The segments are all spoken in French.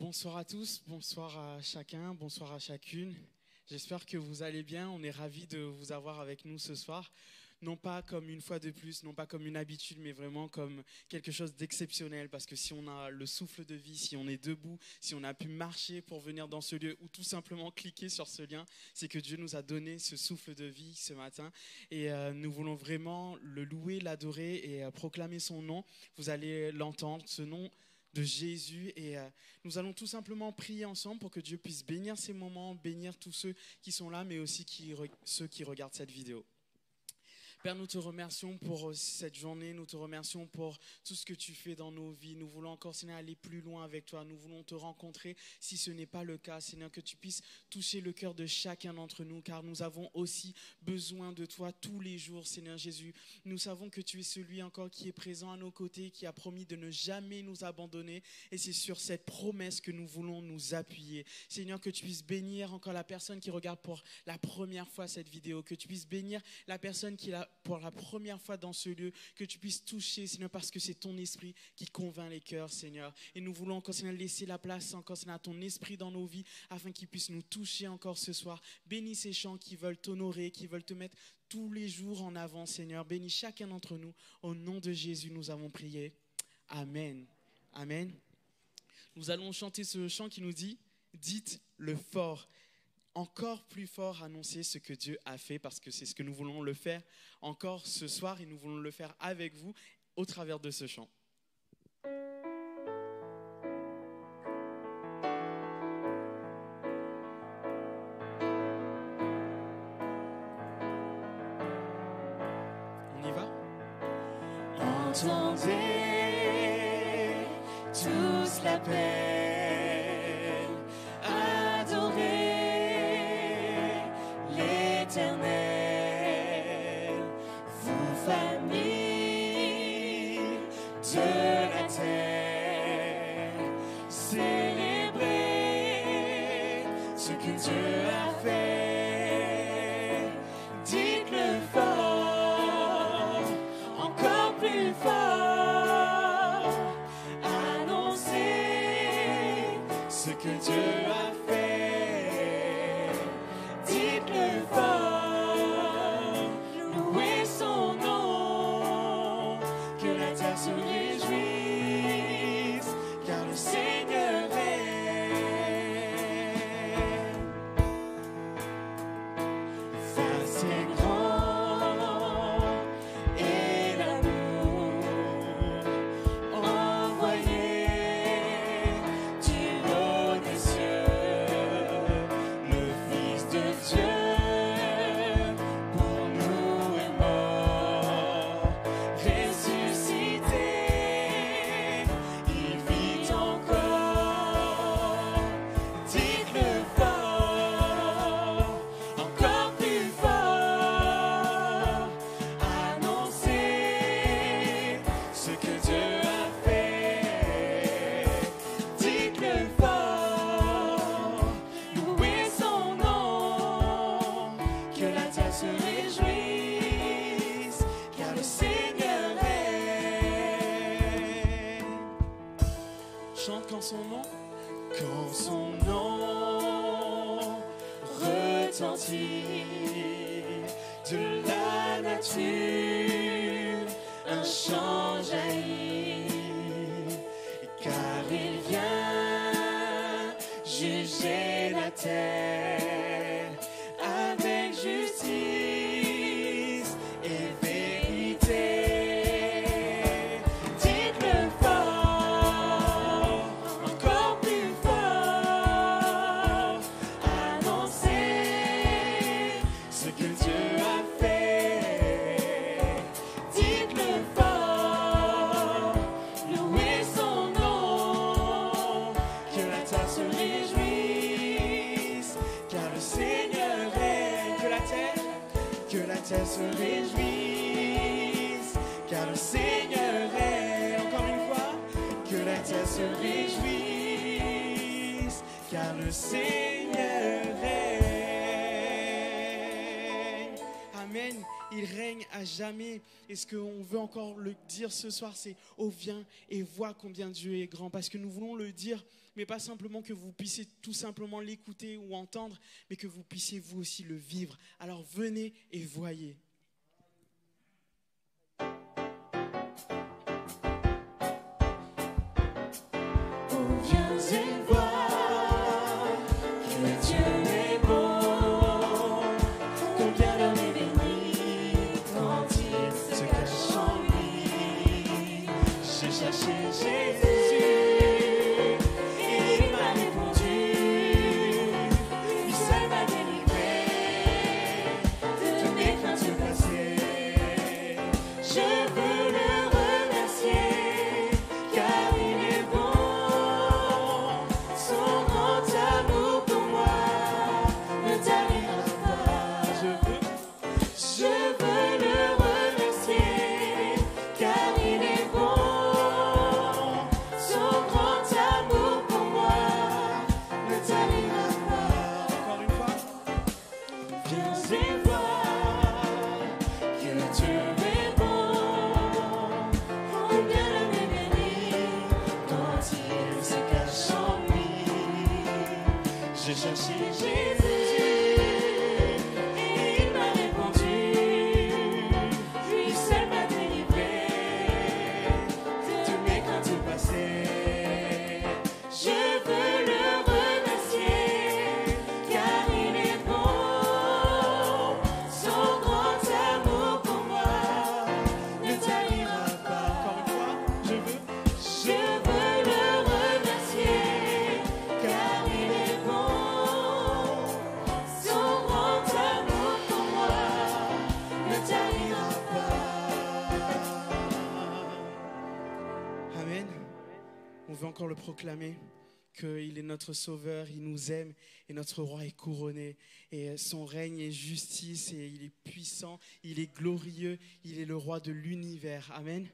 Bonsoir à tous, bonsoir à chacun, bonsoir à chacune. J'espère que vous allez bien. On est ravis de vous avoir avec nous ce soir. Non pas comme une fois de plus, non pas comme une habitude, mais vraiment comme quelque chose d'exceptionnel. Parce que si on a le souffle de vie, si on est debout, si on a pu marcher pour venir dans ce lieu ou tout simplement cliquer sur ce lien, c'est que Dieu nous a donné ce souffle de vie ce matin. Et nous voulons vraiment le louer, l'adorer et proclamer son nom. Vous allez l'entendre, ce nom de Jésus, et nous allons tout simplement prier ensemble pour que Dieu puisse bénir ces moments, bénir tous ceux qui sont là, mais aussi ceux qui regardent cette vidéo. Père, nous te remercions pour cette journée, nous te remercions pour tout ce que tu fais dans nos vies. Nous voulons encore, Seigneur, aller plus loin avec toi. Nous voulons te rencontrer si ce n'est pas le cas. Seigneur, que tu puisses toucher le cœur de chacun d'entre nous, car nous avons aussi besoin de toi tous les jours, Seigneur Jésus. Nous savons que tu es celui encore qui est présent à nos côtés, qui a promis de ne jamais nous abandonner. Et c'est sur cette promesse que nous voulons nous appuyer. Seigneur, que tu puisses bénir encore la personne qui regarde pour la première fois cette vidéo, que tu puisses bénir la personne qui l'a pour la première fois dans ce lieu, que tu puisses toucher, Seigneur, parce que c'est ton esprit qui convainc les cœurs, Seigneur. Et nous voulons encore, Seigneur, laisser la place encore, Seigneur, à ton esprit dans nos vies, afin qu'il puisse nous toucher encore ce soir. Bénis ces chants qui veulent t'honorer, qui veulent te mettre tous les jours en avant, Seigneur. Bénis chacun d'entre nous. Au nom de Jésus, nous avons prié. Amen. Amen. Nous allons chanter ce chant qui nous dit « Dites le fort ». Encore plus fort annoncer ce que Dieu a fait, parce que c'est ce que nous voulons le faire encore ce soir et nous voulons le faire avec vous au travers de ce chant. On y va? Entendez tous l'appel. Quand son nom retentit de la nature, un chant jaillit, car il vient juger la terre avec justice et vérité. Se réjouisse, car le Seigneur est, encore une fois, que la terre se réjouisse, car le Seigneur est. Amen. il règne à jamais. Et ce qu'on veut encore le dire ce soir, c'est « Oh, viens et vois combien Dieu est grand ». Parce que nous voulons le dire, mais pas simplement que vous puissiez tout simplement l'écouter ou entendre, mais que vous puissiez vous aussi le vivre. Alors venez et voyez. Le proclamer qu'il est notre sauveur, il nous aime et notre roi est couronné et son règne est justice et il est puissant, il est glorieux, il est le roi de l'univers. Amen.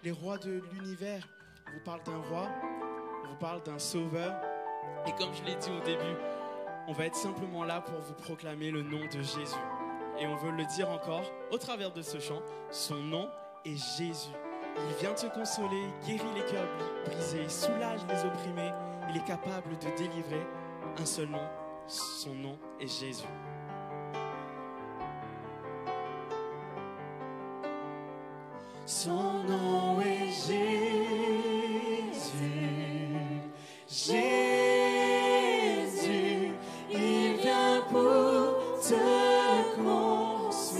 Les rois de l'univers, on vous parle d'un roi, on vous parle d'un sauveur. Et comme je l'ai dit au début, on va être simplement là pour vous proclamer le nom de Jésus. Et on veut le dire encore au travers de ce chant, son nom est Jésus. Il vient te consoler, guérit les cœurs brisés, soulage les opprimés. Il est capable de délivrer. Un seul nom, son nom est Jésus. Son nom est Jésus, Jésus, il vient pour te consoler.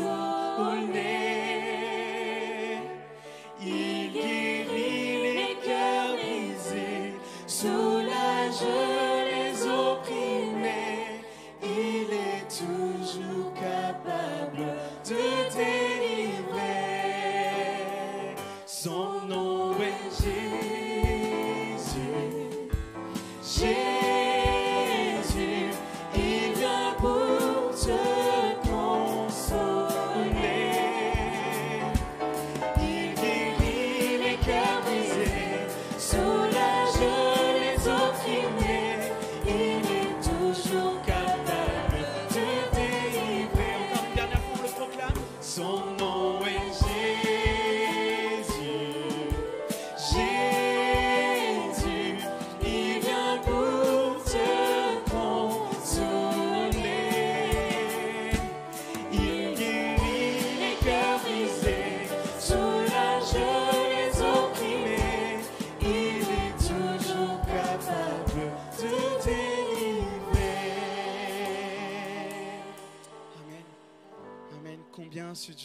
Il guérit les cœurs brisés, soulage les opprimés. Il est toujours capable de délivrer. Son nom est Jésus, Jésus, il vient pour te consoler. Il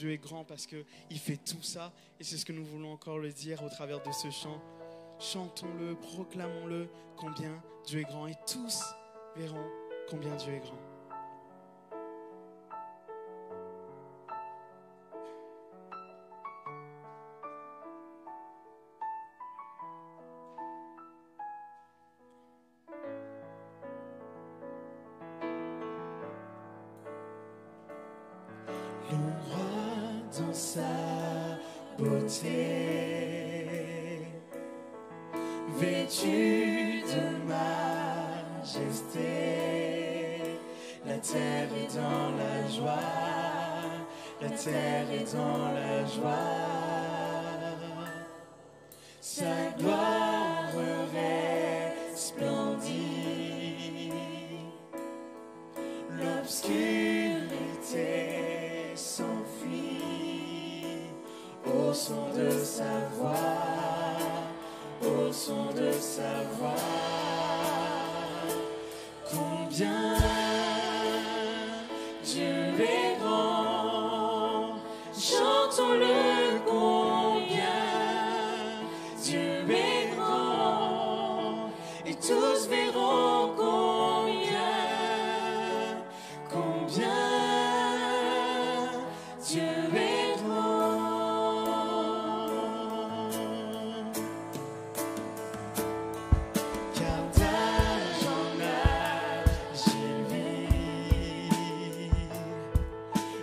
Dieu est grand parce qu'il fait tout ça. Et c'est ce que nous voulons encore le dire au travers de ce chant. Chantons-le, proclamons-le, combien Dieu est grand. Et tous verront combien Dieu est grand. Le roi dans sa beauté, vêtu de majesté, la terre est dans la joie, la terre est dans la joie, sa gloire resplendit, l'obscurité s'enfuit au son de sa voix, au son de sa voix. Combien Dieu est grand, chantons-le combien Dieu est grand, et tous verront combien Dieu est grand. Car d'âge en âge il vit,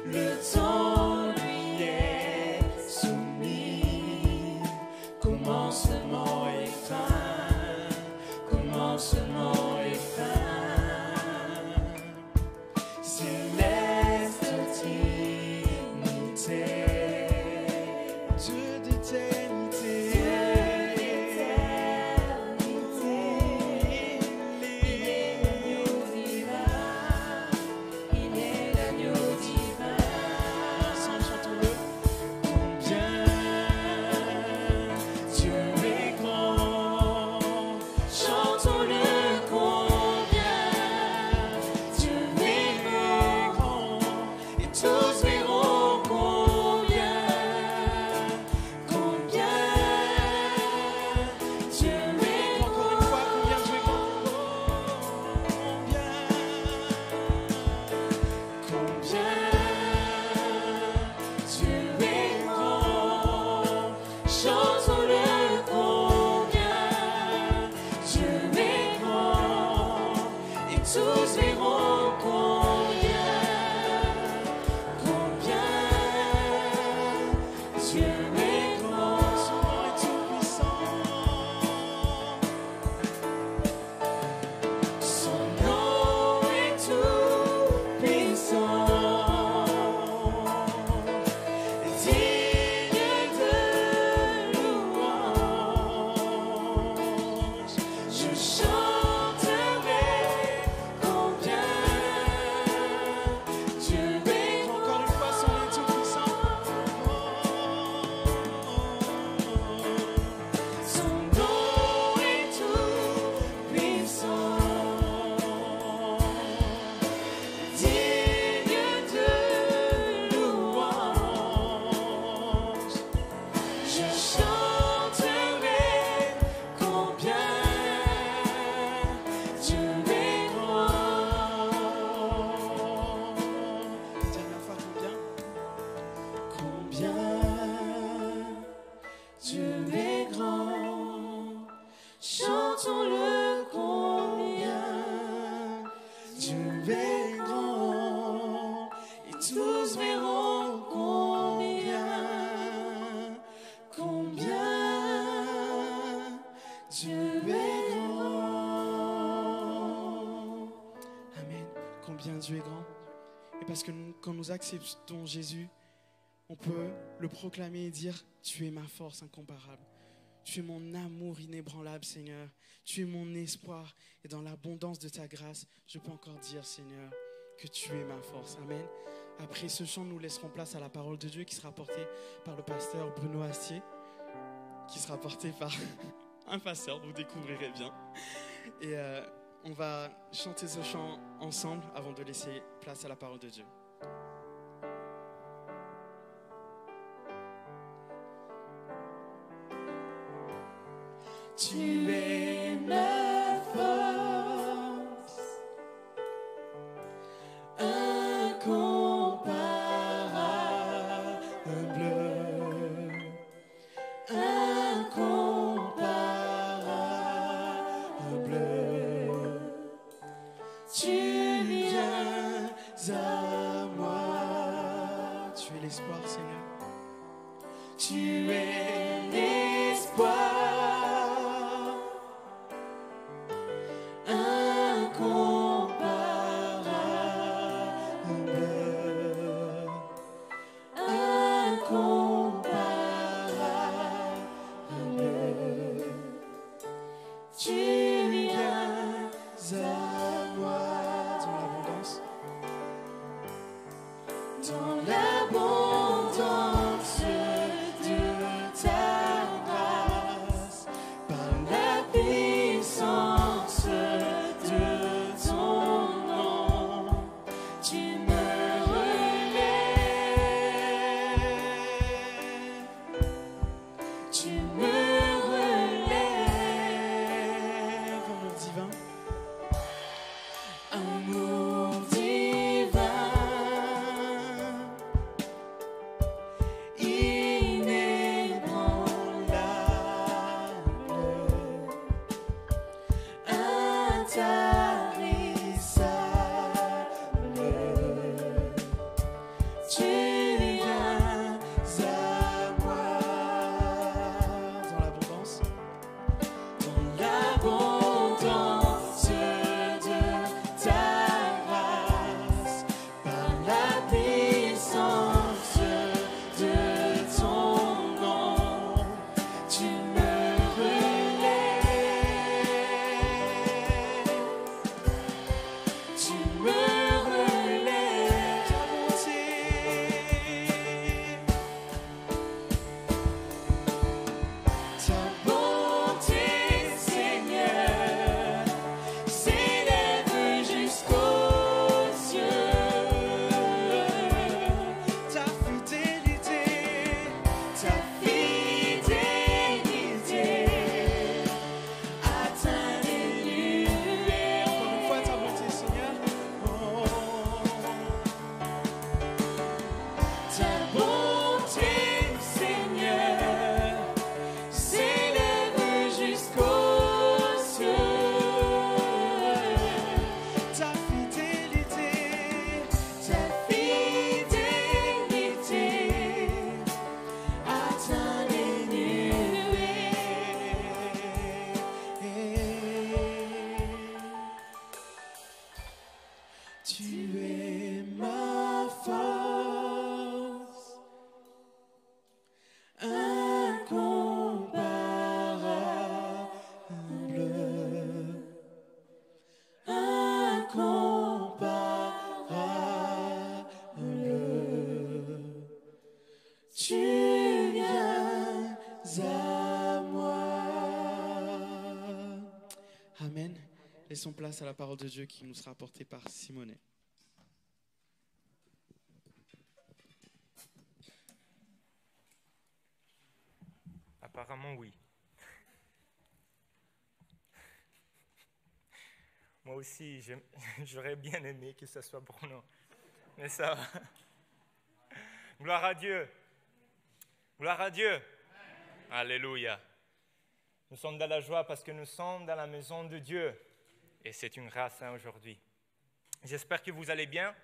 le temps lui est soumis, commencement et fin, commencement et fin. Céleste dignité, Dieu d'éternité, il est l'agneau divin, il est l'agneau divin. Ensemble chantons-le. Combien Dieu est grand, chantons-le combien Dieu est grand, et tous verront combien Dieu est grand. Encore une fois, combien Dieu est grand. Combien Dieu est grand, chantons-le combien Dieu est grand, et tous verront combien Dieu est grand. Son nom est tout puissant, digne de louange. Je chanterai combien Dieu est grand. Encore une fois, son nom est tout puissant. Son nom est tout puissant, digne de louange. Je chanterai combien Dieu est grand. Dernière fois, combien Dieu est grand, chantons-le combien Dieu est grand, et tous verront combien Dieu est grand. Amen. Combien Dieu est grand. Et parce que quand nous acceptons Jésus, on peut le proclamer et dire « Tu es ma force incomparable. Tu es mon amour inébranlable, Seigneur. Tu es mon espoir. Et dans l'abondance de ta grâce, je peux encore dire, Seigneur, que tu es ma force. » Amen. Après ce chant, nous laisserons place à la parole de Dieu qui sera portée par le pasteur Bruno Astier, qui sera portée par un pasteur, vous découvrirez bien. Et on va chanter ce chant ensemble avant de laisser place à la parole de Dieu. Tu es ma force, incomparable, incomparable. Tu viens à moi. Tu es l'espoir, Seigneur. Tu es l'espoir. Laissons place à la parole de Dieu qui nous sera apportée par Simonet. Apparemment, oui. Moi aussi, j'aurais bien aimé que ce soit Bruno. Mais ça va. Gloire à Dieu. Gloire à Dieu. Alléluia. Nous sommes dans la joie parce que nous sommes dans la maison de Dieu. Et c'est une grâce aujourd'hui. J'espère que vous allez bien.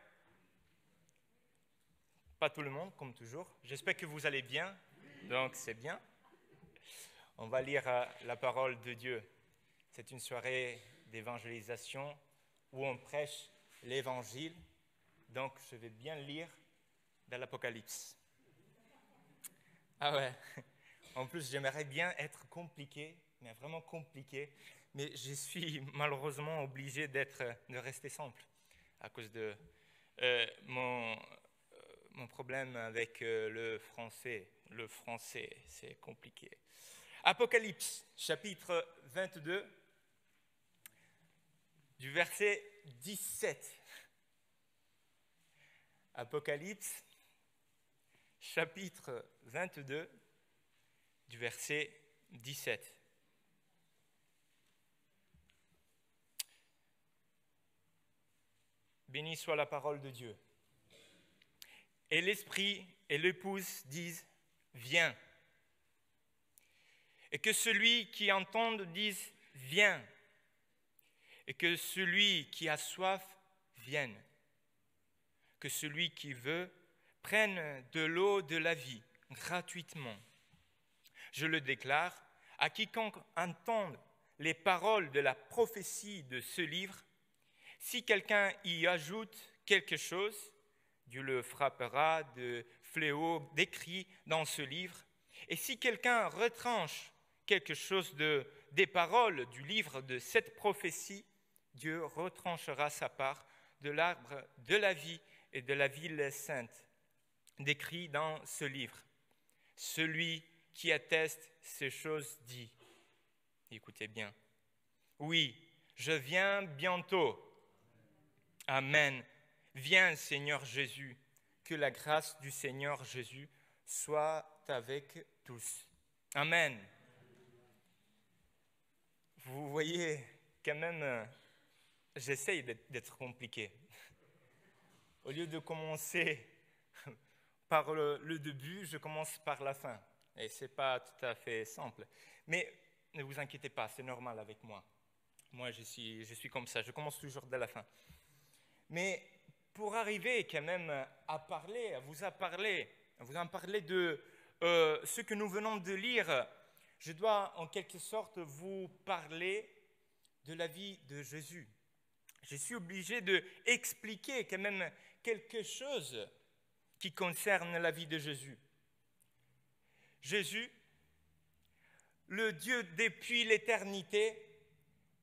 Pas tout le monde, comme toujours. J'espère que vous allez bien. Donc, c'est bien. On va lire la parole de Dieu. C'est une soirée d'évangélisation où on prêche l'évangile. Donc, je vais bien lire dans l'Apocalypse. Ah ouais. En plus, j'aimerais bien être compliqué, mais vraiment compliqué. Mais je suis malheureusement obligé de rester simple à cause de mon problème avec le français. Le français, c'est compliqué. Apocalypse, chapitre 22, du verset 17. Apocalypse, chapitre 22, du verset 17. béni soit la parole de Dieu. Et l'esprit et l'épouse disent, viens. Et que celui qui entende dise, viens. Et que celui qui a soif vienne. Que celui qui veut prenne de l'eau de la vie gratuitement. Je le déclare, à quiconque entende les paroles de la prophétie de ce livre, si quelqu'un y ajoute quelque chose, Dieu le frappera de fléaux décrits dans ce livre. Et si quelqu'un retranche quelque chose des paroles du livre de cette prophétie, Dieu retranchera sa part de l'arbre de la vie et de la ville sainte, décrit dans ce livre. Celui qui atteste ces choses dit, écoutez bien, oui, je viens bientôt. Amen. Viens, Seigneur Jésus, que la grâce du Seigneur Jésus soit avec tous. Amen. Vous voyez, quand même, j'essaye d'être compliqué. Au lieu de commencer par le début, je commence par la fin. Et ce n'est pas tout à fait simple. Mais ne vous inquiétez pas, c'est normal avec moi. Moi, je suis comme ça, je commence toujours de la fin. Mais pour arriver quand même à vous en parler de ce que nous venons de lire, je dois en quelque sorte vous parler de la vie de Jésus. Je suis obligé d'expliquer quand même quelque chose qui concerne la vie de Jésus. Jésus, le Dieu depuis l'éternité,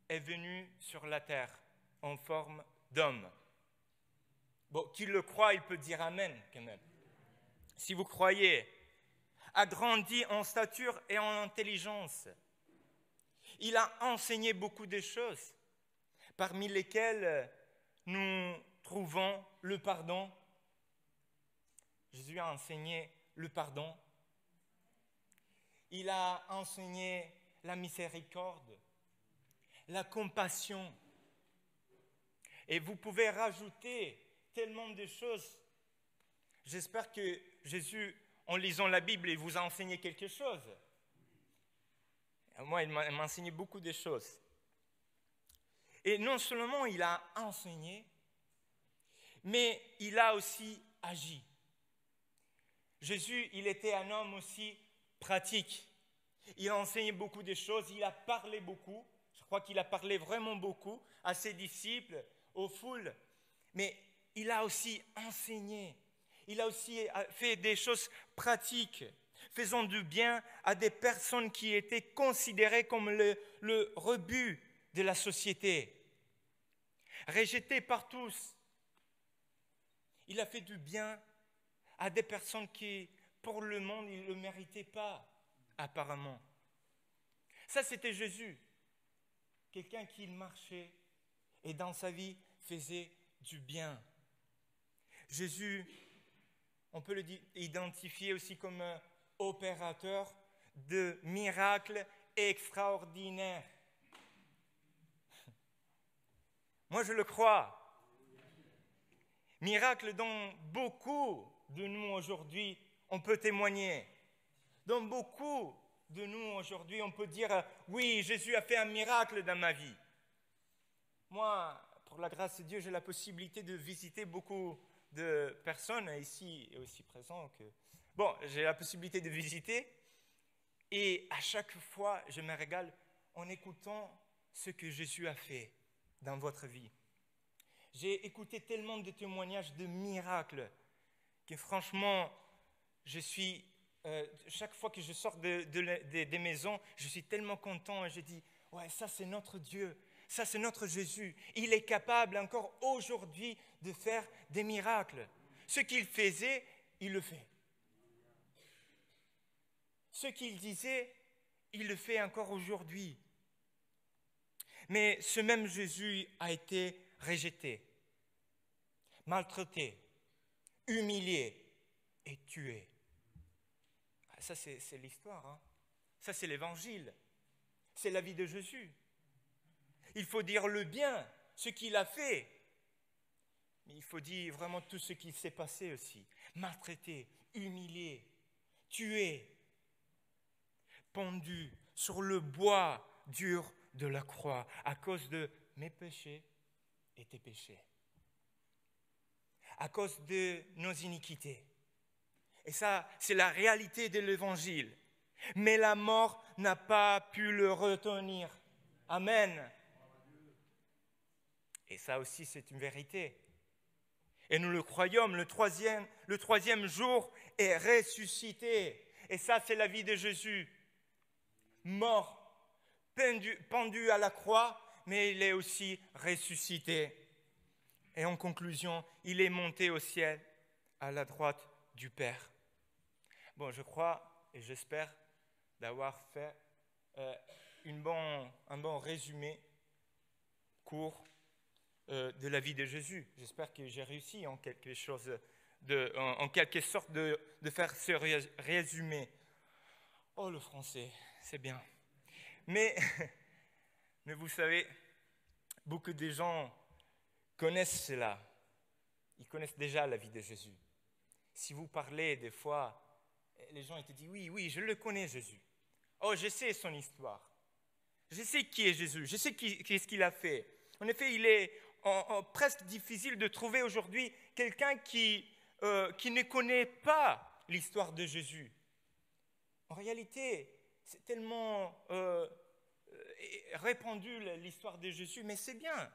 est venu sur la terre en forme d'homme. Bon, qui le croit, il peut dire Amen quand même. Si vous croyez, a grandi en stature et en intelligence. Il a enseigné beaucoup de choses, parmi lesquelles nous trouvons le pardon. Jésus a enseigné le pardon. Il a enseigné la miséricorde, la compassion. Et vous pouvez rajouter tellement de choses. J'espère que Jésus, en lisant la Bible, il vous a enseigné quelque chose. Moi, il m'a enseigné beaucoup de choses. Et non seulement il a enseigné, mais il a aussi agi. Jésus, il était un homme aussi pratique. Il a enseigné beaucoup de choses, il a parlé beaucoup. Je crois qu'il a parlé vraiment beaucoup à ses disciples, aux foules. Mais il a aussi enseigné. Il a aussi fait des choses pratiques, faisant du bien à des personnes qui étaient considérées comme le rebut de la société, rejetées par tous. Il a fait du bien à des personnes qui, pour le monde, ils ne le méritaient pas, apparemment. Ça, c'était Jésus. Quelqu'un qui marchait et dans sa vie faisait du bien. Jésus, on peut le identifier aussi comme un opérateur de miracles extraordinaires. Moi, je le crois. Miracles dont beaucoup de nous aujourd'hui, on peut témoigner. Dont beaucoup de nous aujourd'hui, on peut dire « Oui, Jésus a fait un miracle dans ma vie ». Moi, pour la grâce de Dieu, j'ai la possibilité de visiter beaucoup de personnes ici et aussi présentes. J'ai la possibilité de visiter et à chaque fois, je me régale en écoutant ce que Jésus a fait dans votre vie. J'ai écouté tellement de témoignages de miracles que franchement, chaque fois que je sors des maisons, je suis tellement content et je dis, ouais, ça c'est notre Dieu. Ça, c'est notre Jésus. Il est capable encore aujourd'hui de faire des miracles. Ce qu'il faisait, il le fait. Ce qu'il disait, il le fait encore aujourd'hui. Mais ce même Jésus a été rejeté, maltraité, humilié et tué. Ça, c'est l'histoire. Hein. Ça, c'est l'évangile. C'est la vie de Jésus. Il faut dire le bien, ce qu'il a fait. Mais il faut dire vraiment tout ce qui s'est passé aussi. Maltraité, humilié, tué, pendu sur le bois dur de la croix à cause de mes péchés et tes péchés. À cause de nos iniquités. Et ça, c'est la réalité de l'Évangile. Mais la mort n'a pas pu le retenir. Amen. Et ça aussi, c'est une vérité. Et nous le croyons, le troisième jour est ressuscité. Et ça, c'est la vie de Jésus. Mort, pendu à la croix, mais il est aussi ressuscité. Et en conclusion, il est monté au ciel à la droite du Père. Bon, je crois et j'espère d'avoir fait un bon résumé court de la vie de Jésus. J'espère que j'ai réussi en quelque sorte de faire ce résumé. Oh, le français, c'est bien. Mais vous savez, beaucoup de gens connaissent cela. Ils connaissent déjà la vie de Jésus. Si vous parlez des fois, les gens ils te disent oui, je le connais Jésus. Oh, je sais son histoire. Je sais qui est Jésus. Je sais qu'est-ce qu'il a fait. En effet, il est presque difficile de trouver aujourd'hui quelqu'un qui ne connaît pas l'histoire de Jésus. En réalité, c'est tellement répandu l'histoire de Jésus, mais c'est bien.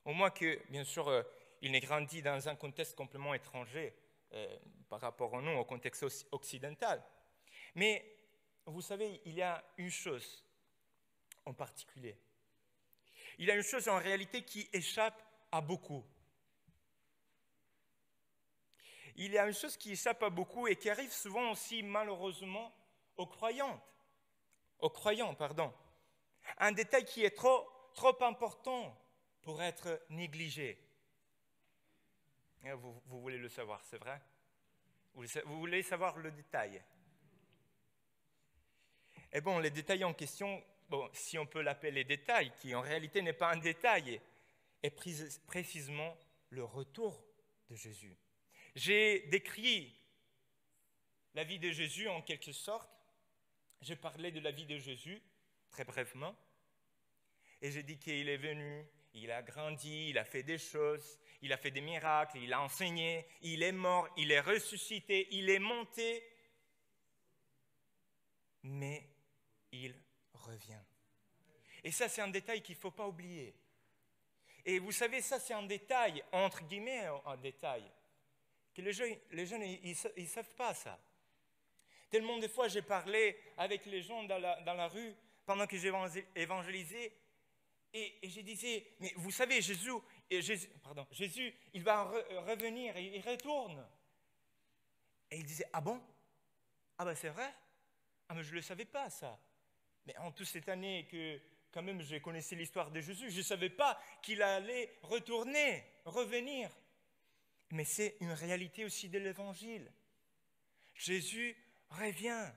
Au moins que, bien sûr, il n'est grandi dans un contexte complètement étranger par rapport à nous, au contexte occidental. Mais vous savez, il y a une chose en particulier. Il y a une chose en réalité qui échappe à beaucoup. Il y a une chose qui échappe à beaucoup et qui arrive souvent aussi malheureusement aux croyants. Un détail qui est trop important pour être négligé. Vous voulez le savoir, c'est vrai? Vous voulez savoir le détail? Eh bien, les détails en question, si on peut l'appeler détail, qui en réalité n'est pas un détail, est précisément le retour de Jésus. J'ai décrit la vie de Jésus en quelque sorte. J'ai parlé de la vie de Jésus, très brièvement, et j'ai dit qu'il est venu, il a grandi, il a fait des choses, il a fait des miracles, il a enseigné, il est mort, il est ressuscité, il est monté, mais il revient. Et ça, c'est un détail qu'il ne faut pas oublier. Et vous savez, ça, c'est un détail, entre guillemets, un détail, que les jeunes ils ne savent pas ça. Tellement de fois, j'ai parlé avec les gens dans la rue pendant que j'évangélisais, et je disais, mais vous savez, Jésus, il va revenir, et il retourne. Et ils disaient, ah bon? Ah ben c'est vrai? Ah mais je ne le savais pas ça. Mais en toute cette année que quand même je connaissais l'histoire de Jésus, je ne savais pas qu'il allait revenir. Mais c'est une réalité aussi de l'Évangile. Jésus revient.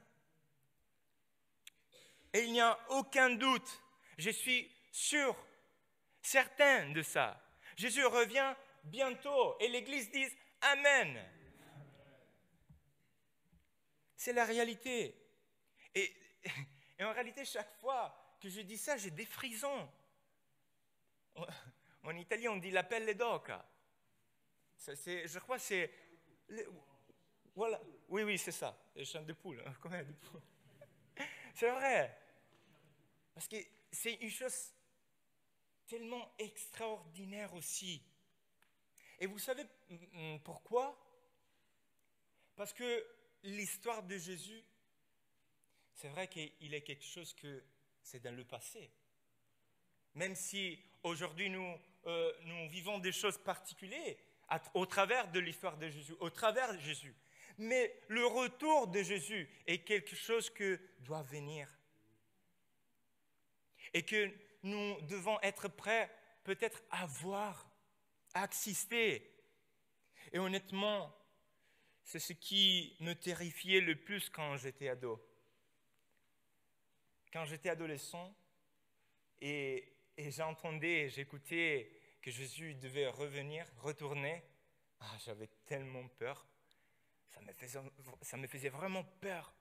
Et il n'y a aucun doute, je suis sûr, certain de ça. Jésus revient bientôt et l'Église dit Amen. C'est la réalité. Et en réalité, chaque fois que je dis ça, j'ai des frissons. En italien, on dit la pelle d'oca. Je crois que c'est... Voilà. Oui, c'est ça. Les chaînes de poule. C'est vrai. Parce que c'est une chose tellement extraordinaire aussi. Et vous savez pourquoi? Parce que l'histoire de Jésus, c'est vrai qu'il est quelque chose que c'est dans le passé. Même si aujourd'hui nous vivons des choses particulières au travers de l'histoire de Jésus, au travers de Jésus. Mais le retour de Jésus est quelque chose que doit venir. Et que nous devons être prêts peut-être à voir, à assister. Et honnêtement, c'est ce qui me terrifiait le plus quand j'étais ado. Quand j'étais adolescent et j'entendais, j'écoutais que Jésus devait retourner, j'avais tellement peur. Ça me faisait vraiment peur.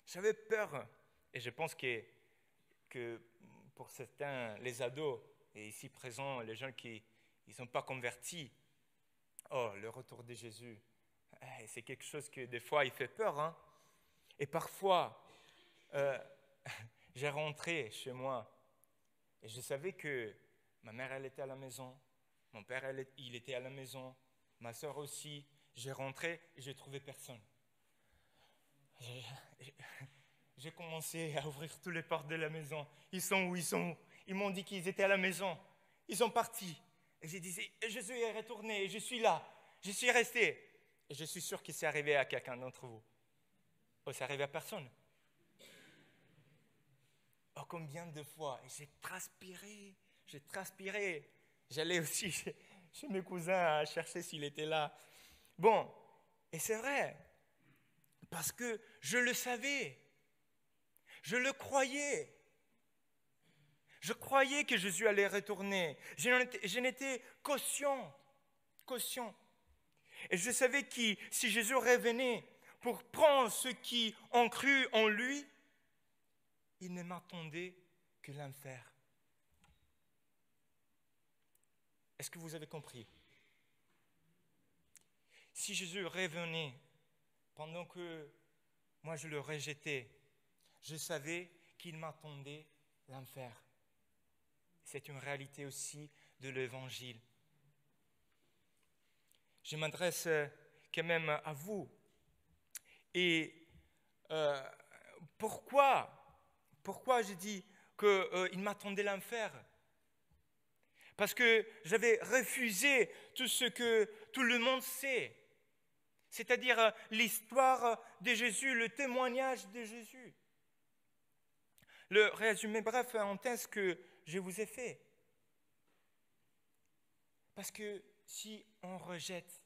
J'avais peur. Et je pense que pour certains, les ados, et ici présents, les gens qui ne sont pas convertis, le retour de Jésus, c'est quelque chose que des fois il fait peur. Hein. Et parfois, j'ai rentré chez moi et je savais que ma mère, elle était à la maison, mon père, il était à la maison, ma soeur aussi. J'ai rentré et j'ai trouvé personne. J'ai commencé à ouvrir toutes les portes de la maison. Ils sont où? Ils m'ont dit qu'ils étaient à la maison. Ils sont partis. Et j'ai dit, Jésus est retourné et je suis là. Je suis resté. Et je suis sûr que c'est arrivé à quelqu'un d'entre vous. C'est arrivé à personne. Combien de fois? Et j'ai transpiré. J'allais aussi chez mes cousins à chercher s'il était là. Bon, et c'est vrai, parce que je le savais, je le croyais. Je croyais que Jésus allait retourner. Je n'étais conscient. Et je savais que si Jésus revenait pour prendre ceux qui ont cru en lui, il ne m'attendait que l'enfer. Est-ce que vous avez compris? Si Jésus revenait pendant que moi je le rejetais, je savais qu'il m'attendait l'enfer. C'est une réalité aussi de l'Évangile. Je m'adresse quand même à vous. Et pourquoi je dis qu'il m'attendait l'enfer? Parce que j'avais refusé tout ce que tout le monde sait. C'est-à-dire l'histoire de Jésus, le témoignage de Jésus. Le résumé bref en thèse que je vous ai fait. Parce que si on rejette,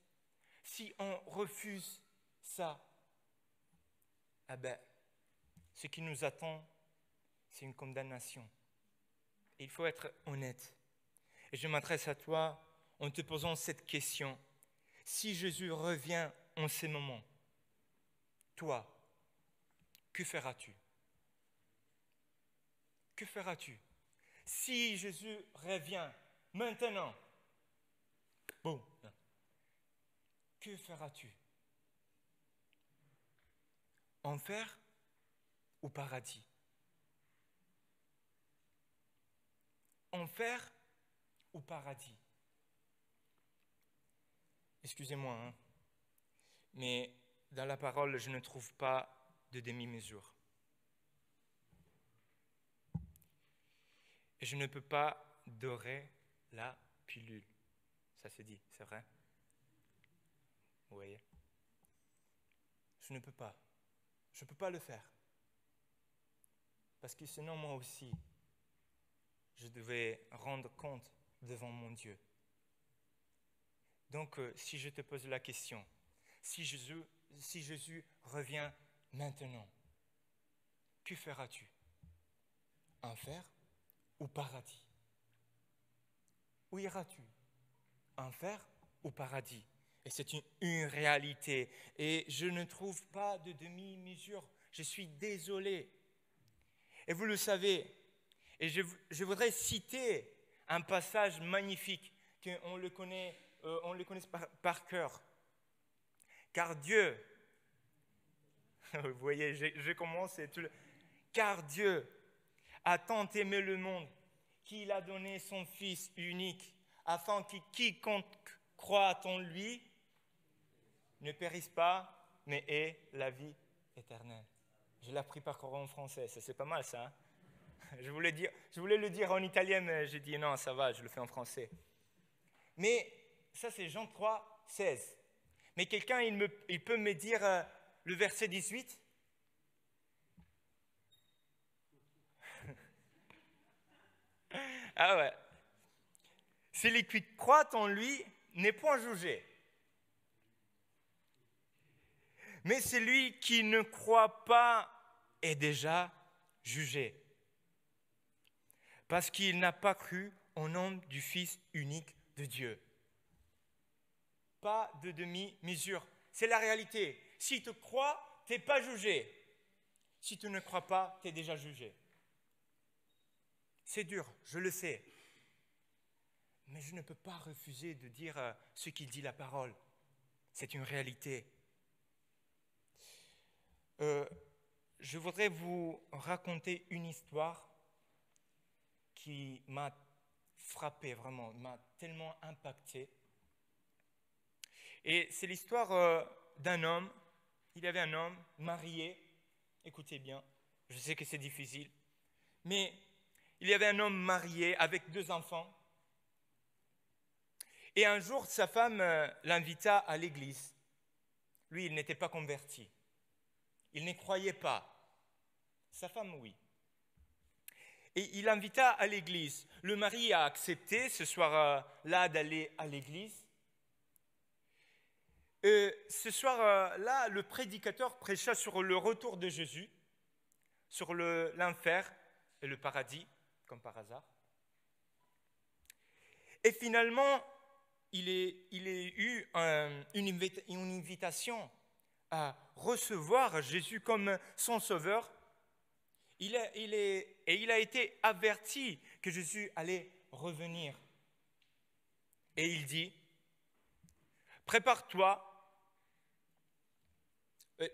si on refuse ça, ce qui nous attend, c'est une condamnation. Il faut être honnête. Et je m'adresse à toi en te posant cette question. Si Jésus revient en ces moments, toi, que feras-tu? Que feras-tu? Si Jésus revient maintenant, boum, que feras-tu? Enfer ou paradis? Enfer ou paradis? Excusez-moi, mais dans la parole, je ne trouve pas de demi-mesure. Et je ne peux pas dorer la pilule. Ça se dit, c'est vrai? Vous voyez? Je ne peux pas. Je ne peux pas le faire. Parce que sinon, moi aussi, je devais rendre compte devant mon Dieu. Donc, si je te pose la question, si Jésus revient maintenant, que feras-tu? Enfer ou paradis? Où iras-tu? Enfer ou paradis? Et c'est une réalité. Et je ne trouve pas de demi-mesure. Je suis désolé. Et vous le savez. Et je voudrais citer un passage magnifique qu'on le connaît par cœur. Car Dieu, vous voyez, je commence et car Dieu a tant aimé le monde qu'il a donné son Fils unique, afin que quiconque croit en lui ne périsse pas, mais ait la vie éternelle. Je l'ai appris par cœur en français, c'est pas mal ça. Hein? Je voulais le dire en italien, mais j'ai dit non, ça va, je le fais en français. Mais ça, c'est Jean 3, 16. Mais quelqu'un, il peut me dire le verset 18 ? Ah ouais. Celui qui croit en lui n'est point jugé. Mais celui qui ne croit pas est déjà jugé. Parce qu'il n'a pas cru au nom du Fils unique de Dieu. Pas de demi-mesure. C'est la réalité. Si tu crois, tu n'es pas jugé. Si tu ne crois pas, tu es déjà jugé. C'est dur, je le sais. Mais je ne peux pas refuser de dire ce qu'il dit la parole. C'est une réalité. Je voudrais vous raconter une histoire qui m'a frappé, vraiment, m'a tellement impacté. Et c'est l'histoire d'un homme. Il y avait un homme marié. Écoutez bien, je sais que c'est difficile. Mais il y avait un homme marié avec 2 enfants. Et un jour, sa femme l'invita à l'église. Lui, il n'était pas converti. Il ne croyait pas. Sa femme, oui. Et il l'invita à l'église. Le mari a accepté ce soir-là d'aller à l'église. Ce soir-là, le prédicateur prêcha sur le retour de Jésus, sur l'enfer et le paradis, comme par hasard. Et finalement, il a eu une invitation à recevoir Jésus comme son sauveur. Il a été averti que Jésus allait revenir. Et il dit, prépare-toi.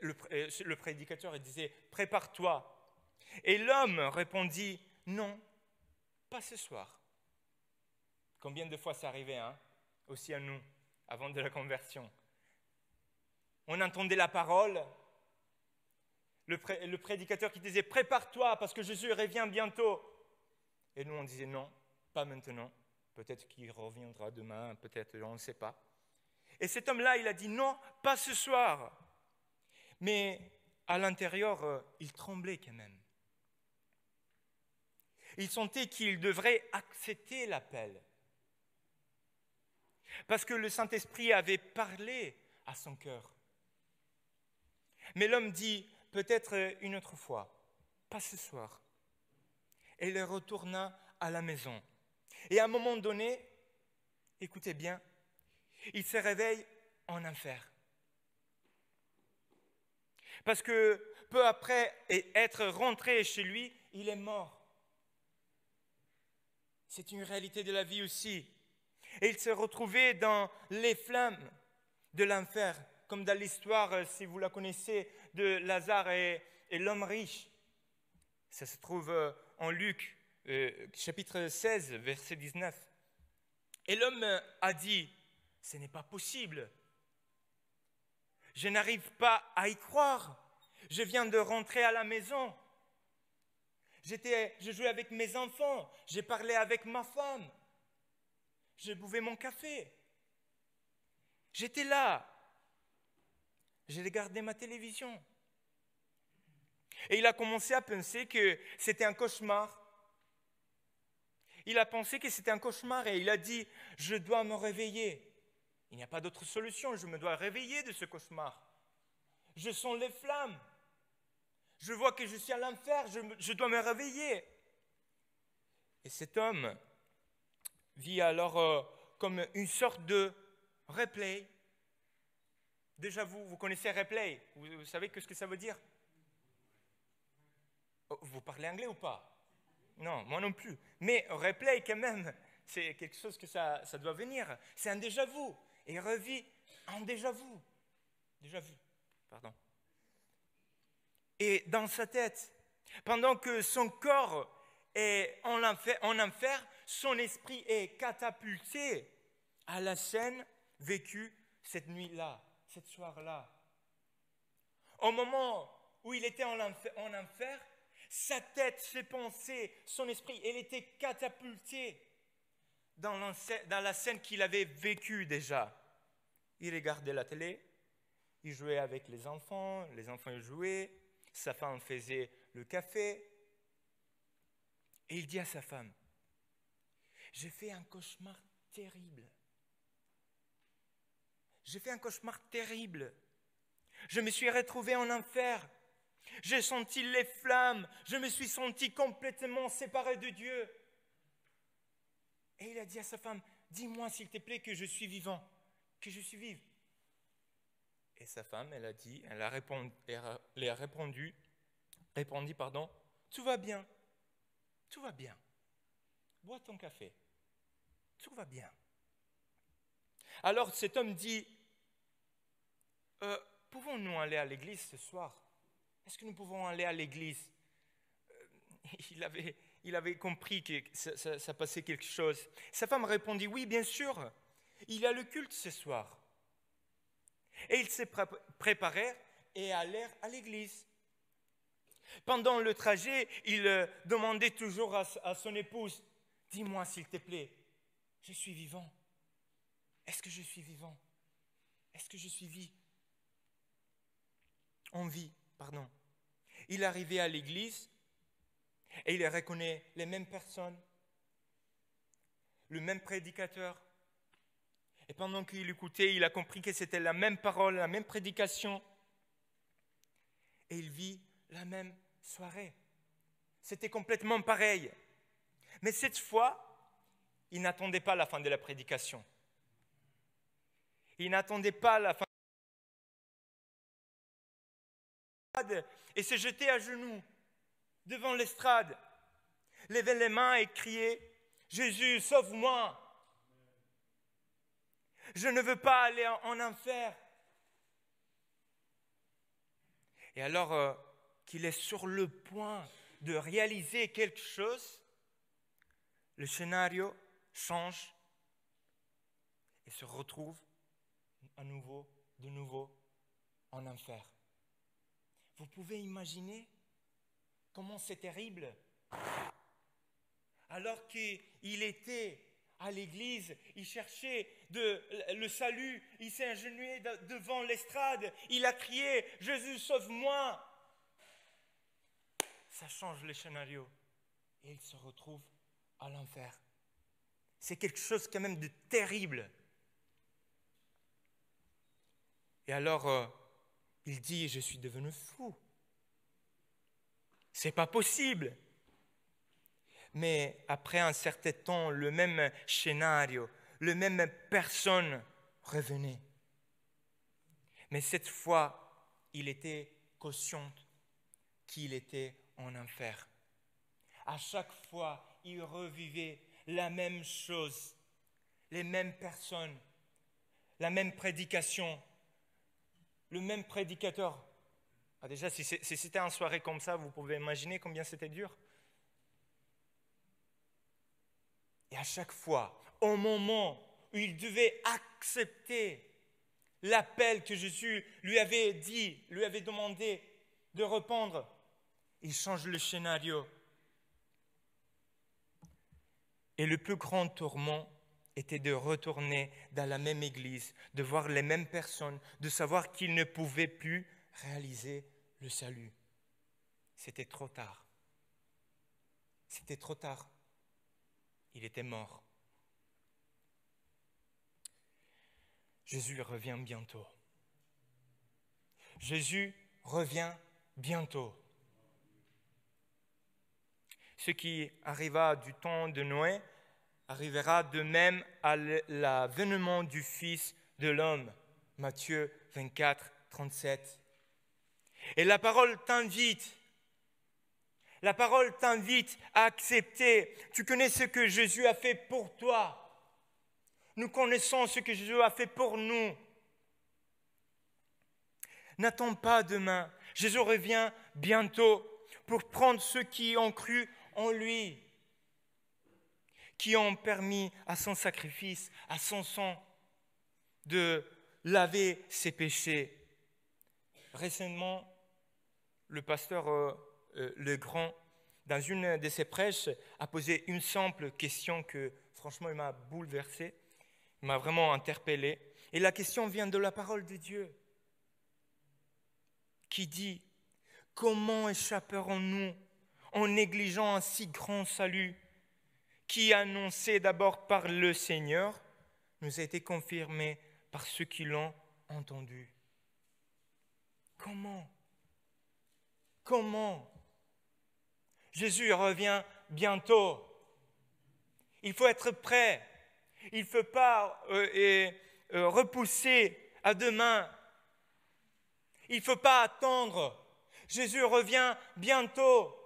Le prédicateur il disait, prépare-toi. Et l'homme répondit, non, pas ce soir. Combien de fois ça arrivait, hein, aussi à nous, avant de la conversion. On entendait la parole, le prédicateur qui disait, prépare-toi parce que Jésus revient bientôt. Et nous on disait, non, pas maintenant. Peut-être qu'il reviendra demain, peut-être, on ne sait pas. Et cet homme-là, il a dit, non, pas ce soir. Mais à l'intérieur, il tremblait quand même. Il sentait qu'il devrait accepter l'appel. Parce que le Saint-Esprit avait parlé à son cœur. Mais l'homme dit, peut-être une autre fois, pas ce soir. Et il retourna à la maison. Et à un moment donné, écoutez bien, il se réveille en enfer. Parce que peu après être rentré chez lui, il est mort. C'est une réalité de la vie aussi. Et il s'est retrouvé dans les flammes de l'enfer, comme dans l'histoire, si vous la connaissez, de Lazare et l'homme riche. Ça se trouve en Luc, chapitre 16, verset 19. Et l'homme a dit, ce n'est pas possible. Je n'arrive pas à y croire. Je viens de rentrer à la maison. Je jouais avec mes enfants. J'ai parlé avec ma femme. Je buvais mon café. J'étais là. J'ai regardé ma télévision. Et il a commencé à penser que c'était un cauchemar. Il a pensé que c'était un cauchemar et il a dit, je dois me réveiller. Il n'y a pas d'autre solution, je me dois réveiller de ce cauchemar. Je sens les flammes. Je vois que je suis à l'enfer, je dois me réveiller. Et cet homme vit alors comme une sorte de replay. Déjà vous connaissez replay, vous savez ce que ça veut dire? Vous parlez anglais ou pas? Non, moi non plus. Mais replay quand même, c'est quelque chose que ça doit venir. C'est un déjà-vu. Et il revit un déjà-vu. Déjà-vu, pardon. Et dans sa tête, pendant que son corps est en enfer, son esprit est catapulté à la scène vécue cette nuit-là, cette soir-là. Au moment où il était en enfer, sa tête, ses pensées, son esprit, elle était catapultée dans la scène qu'il avait vécue déjà. Il regardait la télé, il jouait avec les enfants ils jouaient, sa femme faisait le café. Et il dit à sa femme, j'ai fait un cauchemar terrible. J'ai fait un cauchemar terrible. Je me suis retrouvé en enfer. J'ai senti les flammes. Je me suis senti complètement séparé de Dieu. Et il a dit à sa femme, dis-moi s'il te plaît que je suis vivant, que je suis vive. Et sa femme, elle a répondu, tout va bien, bois ton café, tout va bien. Alors cet homme dit, pouvons-nous aller à l'église ce soir? Est-ce que nous pouvons aller à l'église? Il avait compris que ça passait quelque chose. Sa femme répondit, oui, bien sûr, il y a le culte ce soir. Et ils se préparèrent et allèrent à l'église. Pendant le trajet, il demandait toujours à son épouse, dis-moi s'il te plaît, je suis vivant. Est-ce que je suis vivant? Est-ce que je suis en vie, pardon. Il arrivait à l'église et il reconnaît les mêmes personnes, le même prédicateur. Et pendant qu'il écoutait, il a compris que c'était la même parole, la même prédication. Et il vit la même soirée. C'était complètement pareil. Mais cette fois, il n'attendait pas la fin de la prédication. Il n'attendait pas la fin et se jetait à genoux devant l'estrade, levait les mains et criait, Jésus, sauve-moi! Je ne veux pas aller en enfer. Et alors qu'il est sur le point de réaliser quelque chose, le scénario change et se retrouve de nouveau en enfer. Vous pouvez imaginer comment c'est terrible. Alors qu'il était à l'église, il cherchait le salut, il s'est agenouillé devant l'estrade, il a crié « Jésus, sauve-moi !» Ça change le scénario et il se retrouve à l'enfer. C'est quelque chose quand même de terrible. Et alors, il dit « Je suis devenu fou. C'est pas possible !» Mais après un certain temps, le même scénario, la même personne revenait. Mais cette fois, il était conscient qu'il était en enfer. À chaque fois, il revivait la même chose, les mêmes personnes, la même prédication, le même prédicateur. Ah déjà, si c'était une soirée comme ça, vous pouvez imaginer combien c'était dur. Et à chaque fois, au moment où il devait accepter l'appel que Jésus lui avait dit, lui avait demandé de répondre, il change le scénario. Et le plus grand tourment était de retourner dans la même église, de voir les mêmes personnes, de savoir qu'il ne pouvait plus réaliser le salut. C'était trop tard. C'était trop tard. Il était mort. Jésus revient bientôt. Jésus revient bientôt. Ce qui arriva du temps de Noé arrivera de même à l'avènement du Fils de l'homme. Matthieu 24, 37. Et la parole t'invite à accepter. Tu connais ce que Jésus a fait pour toi. Nous connaissons ce que Jésus a fait pour nous. N'attends pas demain. Jésus revient bientôt pour prendre ceux qui ont cru en lui, qui ont permis à son sacrifice, à son sang, de laver ses péchés. Récemment, le pasteur Legrand, dans une de ses prêches, a posé une simple question que, franchement, il m'a bouleversé, il m'a vraiment interpellé. Et la question vient de la parole de Dieu, qui dit « Comment échapperons-nous en négligeant un si grand salut qui, annoncé d'abord par le Seigneur, nous a été confirmé par ceux qui l'ont entendu ?» Comment Jésus revient bientôt. Il faut être prêt. Il ne faut pas repousser à demain. Il ne faut pas attendre. Jésus revient bientôt.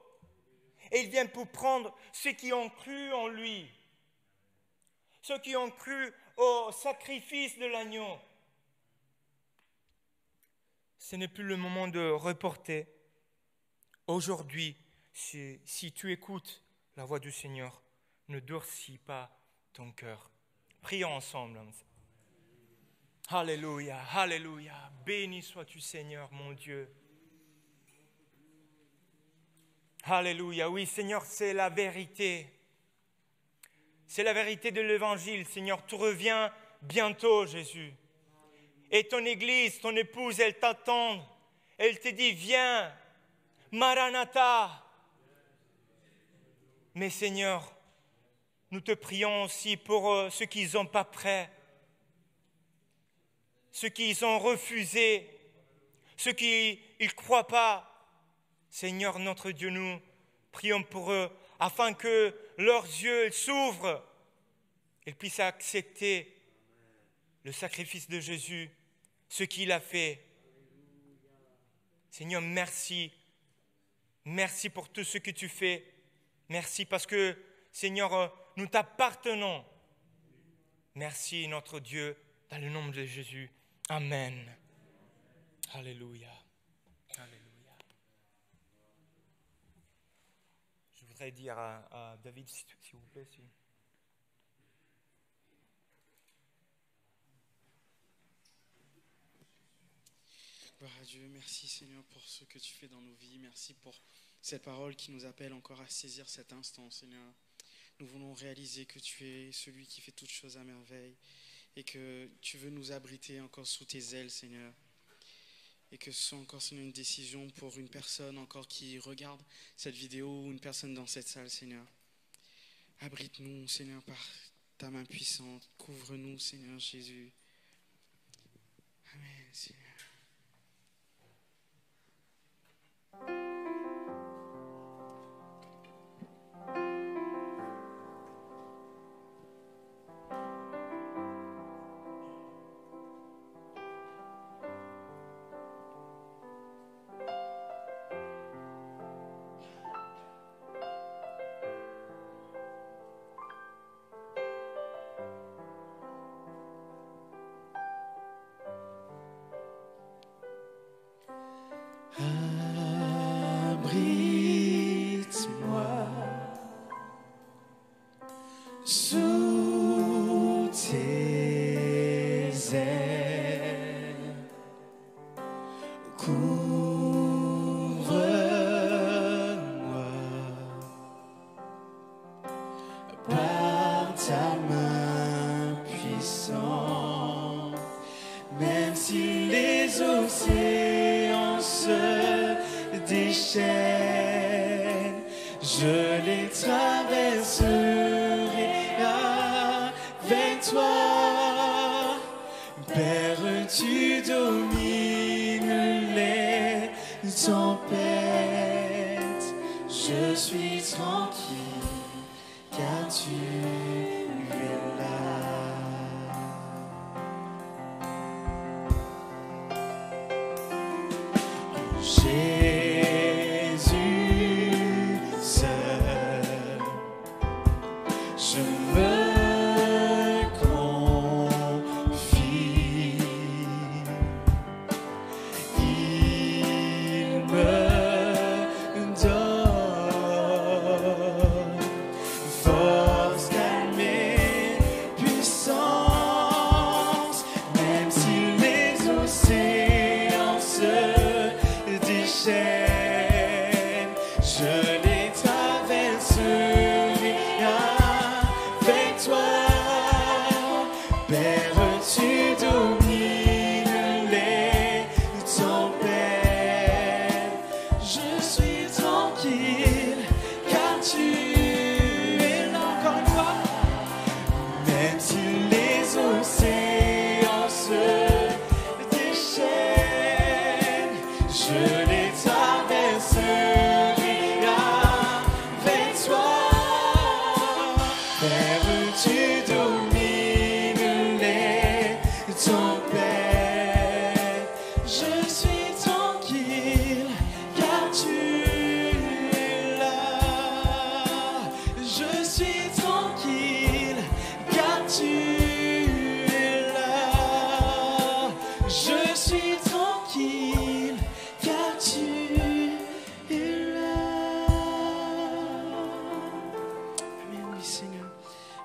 Et il vient pour prendre ceux qui ont cru en lui. Ceux qui ont cru au sacrifice de l'agneau. Ce n'est plus le moment de reporter. Aujourd'hui, si tu écoutes la voix du Seigneur, ne durcis pas ton cœur. Prions ensemble. Alléluia, alléluia. Béni sois-tu, Seigneur, mon Dieu. Alléluia. Oui, Seigneur, c'est la vérité. C'est la vérité de l'Évangile. Seigneur, tu reviens bientôt, Jésus. Et ton Église, ton épouse, elle t'attend. Elle te dit, viens, Maranatha. Mais Seigneur, nous te prions aussi pour ceux qui ne sont pas prêts, ceux qui ont refusé, ceux qui ne croient pas. Seigneur notre Dieu, nous prions pour eux afin que leurs yeux s'ouvrent, ils puissent accepter le sacrifice de Jésus, ce qu'il a fait. Seigneur, merci. Merci pour tout ce que tu fais. Merci parce que, Seigneur, nous t'appartenons. Merci, notre Dieu, dans le nom de Jésus. Amen. Alléluia. Alléluia. Je voudrais dire à David, s'il vous plaît, si... Gloire à Dieu, merci Seigneur pour ce que tu fais dans nos vies. Merci pour cette parole qui nous appelle encore à saisir cet instant, Seigneur. Nous voulons réaliser que tu es celui qui fait toutes choses à merveille et que tu veux nous abriter encore sous tes ailes, Seigneur. Et que ce soit encore, Seigneur, une décision pour une personne encore qui regarde cette vidéo ou une personne dans cette salle, Seigneur. Abrite-nous, Seigneur, par ta main puissante. Couvre-nous, Seigneur Jésus. Amen, Seigneur. Abrite-moi sous tes ailes, couvre-moi par ta main puissante, même si les océans se déchaînent, je les traverserai avec toi. Père, tu domines les tempêtes, je suis tranquille car tu es là. Jésus seul, je me confie. Il me donne force, calme et puissance, même si les océans se déchaînent, je les traverserai avec Je suis tranquille, car tu es là. Je suis tranquille, car tu es là. Amen, oui, Seigneur.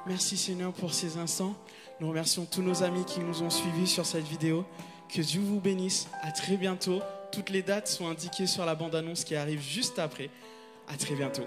Merci Seigneur pour ces instants. Nous remercions tous nos amis qui nous ont suivis sur cette vidéo. Que Dieu vous bénisse. À très bientôt. Toutes les dates sont indiquées sur la bande-annonce qui arrive juste après. À très bientôt.